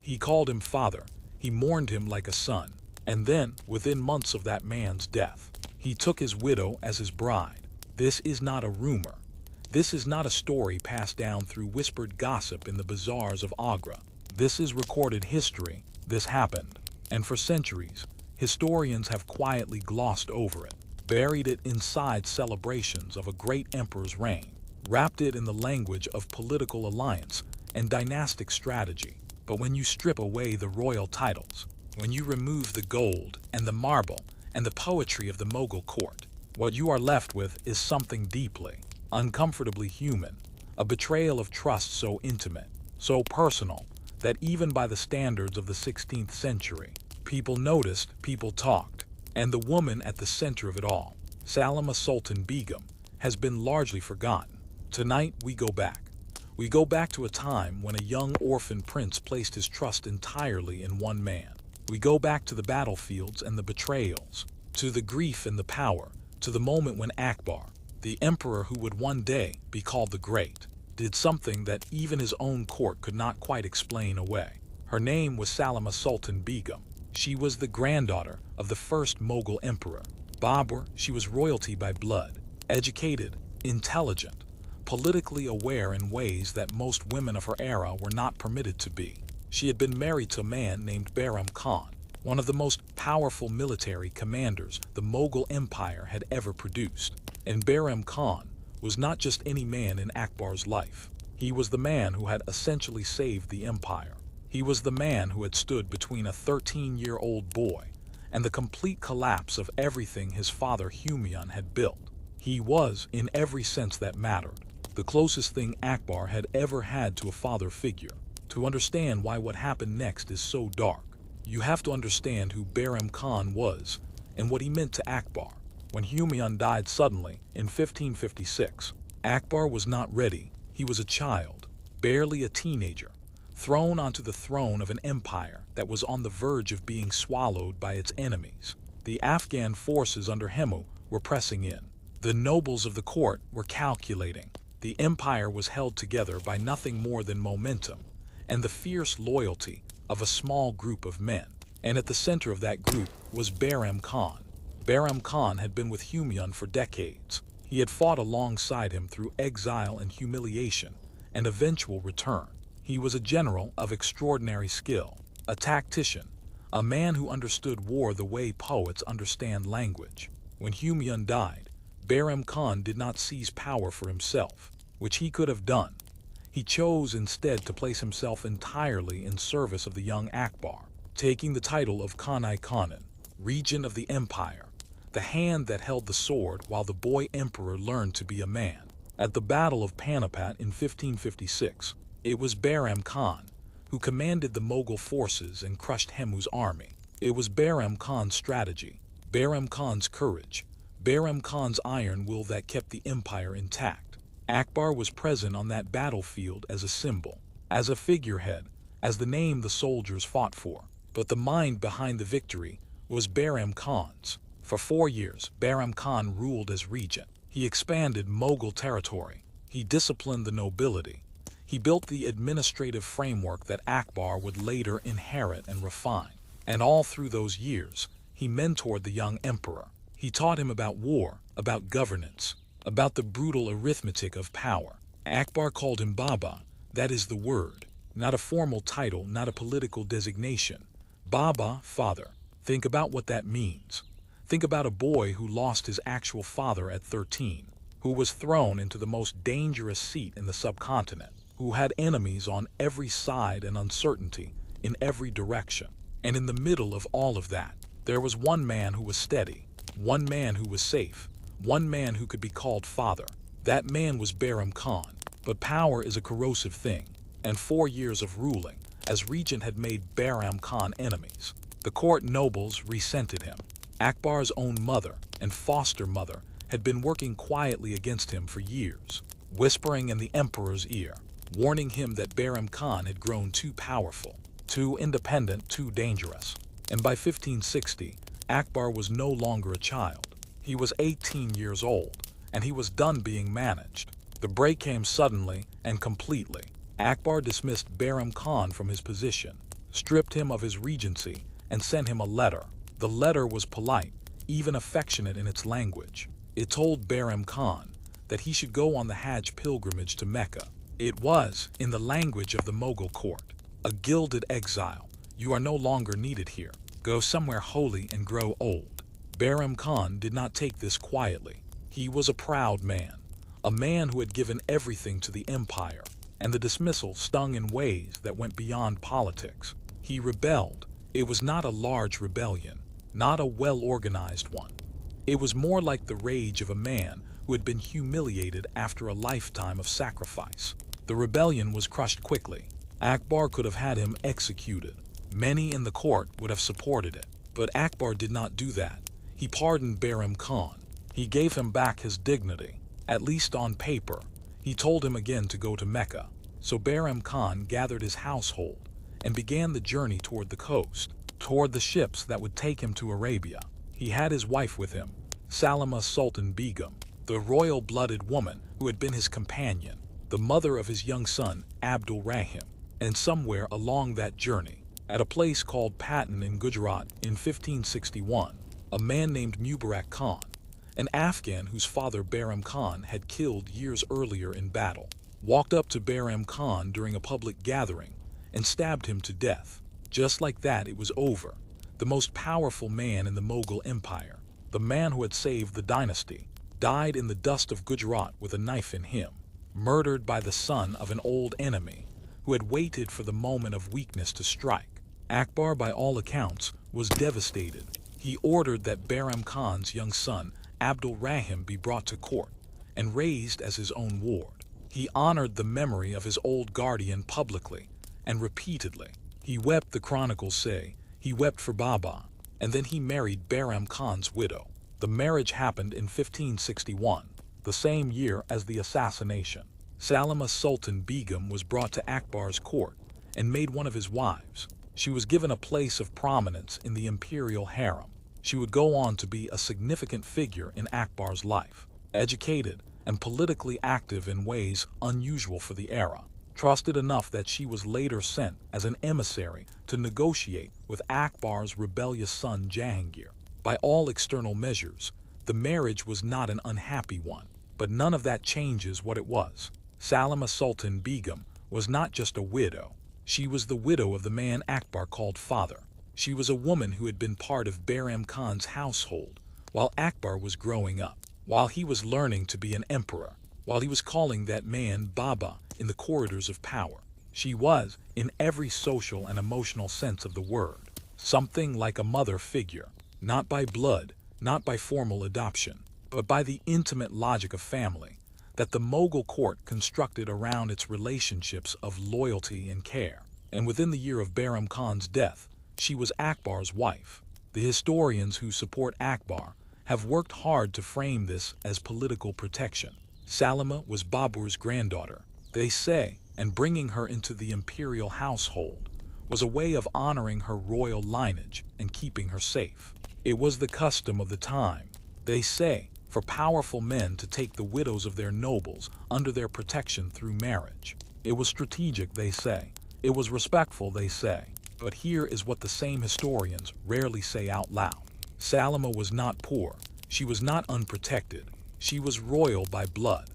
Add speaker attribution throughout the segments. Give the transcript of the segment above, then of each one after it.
Speaker 1: He called him father, he mourned him like a son, and then, within months of that man's death, he took his widow as his bride. This is not a rumor. This is not a story passed down through whispered gossip in the bazaars of Agra. This is recorded history. This happened. And for centuries, historians have quietly glossed over it, buried it inside celebrations of a great emperor's reign, wrapped it in the language of political alliance and dynastic strategy. But when you strip away the royal titles, when you remove the gold and the marble and the poetry of the Mughal court, what you are left with is something deeply, uncomfortably human, a betrayal of trust so intimate, so personal, that even by the standards of the 16th century, people noticed, people talked, and the woman at the center of it all, Salima Sultan Begum, has been largely forgotten. Tonight we go back. We go back to a time when a young orphan prince placed his trust entirely in one man. We go back to the battlefields and the betrayals, to the grief and the power, to the moment when Akbar, the emperor who would one day be called the Great, did something that even his own court could not quite explain away. Her name was Salima Sultan Begum. She was the granddaughter of the first Mughal emperor, Babur. She was royalty by blood, educated, intelligent, politically aware in ways that most women of her era were not permitted to be. She had been married to a man named Bairam Khan, one of the most powerful military commanders the Mughal Empire had ever produced. And Bairam Khan was not just any man in Akbar's life. He was the man who had essentially saved the empire. He was the man who had stood between a 13-year-old boy and the complete collapse of everything his father Humayun had built. He was, in every sense that mattered, the closest thing Akbar had ever had to a father figure. To understand why what happened next is so dark, you have to understand who Bairam Khan was and what he meant to Akbar. When Humayun died suddenly in 1556, Akbar was not ready. He was a child, barely a teenager, thrown onto the throne of an empire that was on the verge of being swallowed by its enemies. The Afghan forces under Hemu were pressing in. The nobles of the court were calculating. The empire was held together by nothing more than momentum and the fierce loyalty of a small group of men. And at the center of that group was Bairam Khan. Bairam Khan had been with Humayun for decades. He had fought alongside him through exile and humiliation and eventual return. He was a general of extraordinary skill, a tactician, a man who understood war the way poets understand language. When Humayun died, Bairam Khan did not seize power for himself, which he could have done. He chose instead to place himself entirely in service of the young Akbar, taking the title of Khan-i-Khanan, regent of the empire, the hand that held the sword while the boy emperor learned to be a man. At the Battle of Panipat in 1556, it was Bairam Khan who commanded the Mughal forces and crushed Hemu's army. It was Bairam Khan's strategy, Bairam Khan's courage, Bairam Khan's iron will that kept the empire intact. Akbar was present on that battlefield as a symbol, as a figurehead, as the name the soldiers fought for. But the mind behind the victory was Bairam Khan's. For 4 years, Bairam Khan ruled as regent. He expanded Mughal territory. He disciplined the nobility. He built the administrative framework that Akbar would later inherit and refine. And all through those years, he mentored the young emperor. He taught him about war, about governance, about the brutal arithmetic of power. Akbar called him Baba, that is the word, not a formal title, not a political designation. Baba, father. Think about what that means. Think about a boy who lost his actual father at 13, who was thrown into the most dangerous seat in the subcontinent, who had enemies on every side and uncertainty in every direction. And in the middle of all of that, there was one man who was steady, one man who was safe, one man who could be called father. That man was Bairam Khan. But power is a corrosive thing, and 4 years of ruling as regent had made Bairam Khan enemies. The court nobles resented him. Akbar's own mother and foster mother had been working quietly against him for years, whispering in the emperor's ear, warning him that Bairam Khan had grown too powerful, too independent, too dangerous. And by 1560, Akbar was no longer a child. He was 18 years old, and he was done being managed. The break came suddenly and completely. Akbar dismissed Bairam Khan from his position, stripped him of his regency, and sent him a letter. The letter was polite, even affectionate in its language. It told Bairam Khan that he should go on the Hajj pilgrimage to Mecca. It was, in the language of the Mughal court, a gilded exile. You are no longer needed here. Go somewhere holy and grow old. Bairam Khan did not take this quietly. He was a proud man, a man who had given everything to the empire, and the dismissal stung in ways that went beyond politics. He rebelled. It was not a large rebellion, not a well-organized one. It was more like the rage of a man who had been humiliated after a lifetime of sacrifice. The rebellion was crushed quickly. Akbar could have had him executed. Many in the court would have supported it. But Akbar did not do that. He pardoned Bairam Khan. He gave him back his dignity, at least on paper. He told him again to go to Mecca. So Bairam Khan gathered his household and began the journey toward the coast, toward the ships that would take him to Arabia. He had his wife with him, Salima Sultan Begum, the royal-blooded woman who had been his companion, the mother of his young son, Abdul Rahim. And somewhere along that journey, at a place called Patan in Gujarat in 1561, a man named Mughal Khan, an Afghan whose father Bairam Khan had killed years earlier in battle, walked up to Bairam Khan during a public gathering and stabbed him to death. Just like that, it was over. The most powerful man in the Mughal Empire, the man who had saved the dynasty, died in the dust of Gujarat with a knife in him, murdered by the son of an old enemy who had waited for the moment of weakness to strike. Akbar, by all accounts, was devastated. He ordered that Bairam Khan's young son, Abdul Rahim, be brought to court and raised as his own ward. He honored the memory of his old guardian publicly and repeatedly. He wept, the chronicles say. He wept for Baba, and then he married Bairam Khan's widow. The marriage happened in 1561, the same year as the assassination. Salima Sultan Begum was brought to Akbar's court and made one of his wives. She was given a place of prominence in the imperial harem. She would go on to be a significant figure in Akbar's life, educated and politically active in ways unusual for the era, trusted enough that she was later sent as an emissary to negotiate with Akbar's rebellious son Jahangir. By all external measures, the marriage was not an unhappy one, but none of that changes what it was. Salima Sultan Begum was not just a widow. She was the widow of the man Akbar called father. She was a woman who had been part of Bairam Khan's household while Akbar was growing up, while he was learning to be an emperor, while he was calling that man Baba in the corridors of power. She was, in every social and emotional sense of the word, something like a mother figure, not by blood, not by formal adoption, but by the intimate logic of family that the Mughal court constructed around its relationships of loyalty and care. And within the year of Bairam Khan's death, she was Akbar's wife. The historians who support Akbar have worked hard to frame this as political protection. Salima was Babur's granddaughter, they say, and bringing her into the imperial household was a way of honoring her royal lineage and keeping her safe. It was the custom of the time, they say, for powerful men to take the widows of their nobles under their protection through marriage. It was strategic, they say. It was respectful, they say. But here is what the same historians rarely say out loud. Salima was not poor. She was not unprotected. She was royal by blood.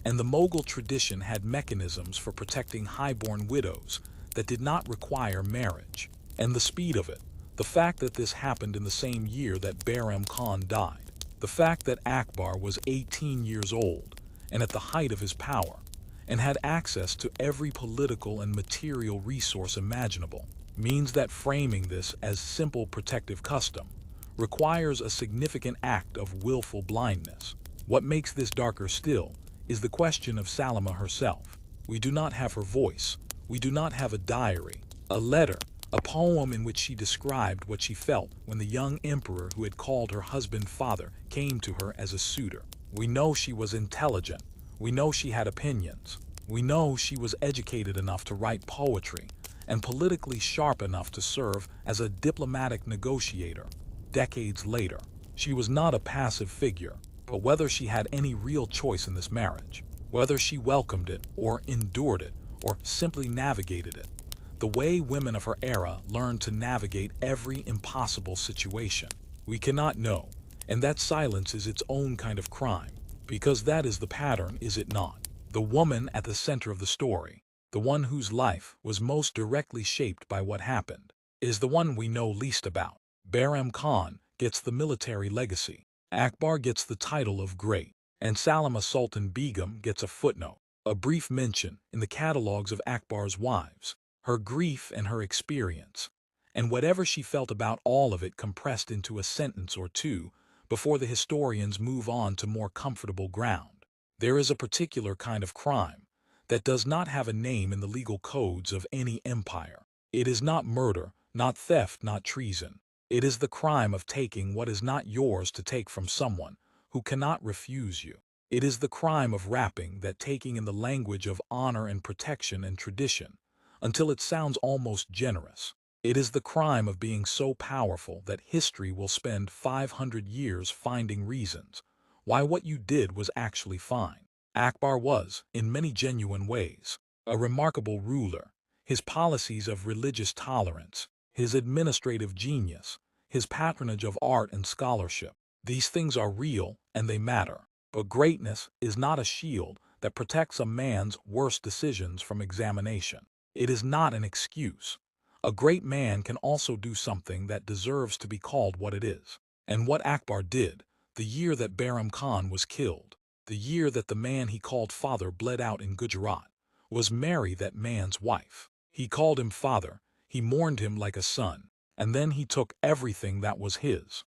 Speaker 1: And the Mughal tradition had mechanisms for protecting highborn widows that did not require marriage. And the speed of it, the fact that this happened in the same year that Bairam Khan died, the fact that Akbar was 18 years old and at the height of his power and had access to every political and material resource imaginable means that framing this as simple protective custom requires a significant act of willful blindness. What makes this darker still is the question of Salima herself. We do not have her voice. We do not have a diary, a letter, a poem in which she described what she felt when the young emperor who had called her husband father came to her as a suitor. We know she was intelligent. We know she had opinions. We know she was educated enough to write poetry and politically sharp enough to serve as a diplomatic negotiator. Decades later, she was not a passive figure, but whether she had any real choice in this marriage, whether she welcomed it or endured it or simply navigated it, the way women of her era learned to navigate every impossible situation. We cannot know, and that silence is its own kind of crime, because that is the pattern, is it not? The woman at the center of the story, the one whose life was most directly shaped by what happened, is the one we know least about. Bairam Khan gets the military legacy, Akbar gets the title of great, and Salima Sultan Begum gets a footnote, a brief mention in the catalogues of Akbar's wives, her grief and her experience, and whatever she felt about all of it compressed into a sentence or two before the historians move on to more comfortable ground. There is a particular kind of crime that does not have a name in the legal codes of any empire. It is not murder, not theft, not treason. It is the crime of taking what is not yours to take from someone who cannot refuse you. It is the crime of wrapping that taking in the language of honor and protection and tradition until it sounds almost generous. It is the crime of being so powerful that history will spend 500 years finding reasons why what you did was actually fine. Akbar was, in many genuine ways, a remarkable ruler. His policies of religious tolerance, his administrative genius, his patronage of art and scholarship, these things are real and they matter. But greatness is not a shield that protects a man's worst decisions from examination. It is not an excuse. A great man can also do something that deserves to be called what it is. And what Akbar did, the year that Bairam Khan was killed, the year that the man he called father bled out in Gujarat, was marry that man's wife. He called him father, he mourned him like a son, and then he took everything that was his.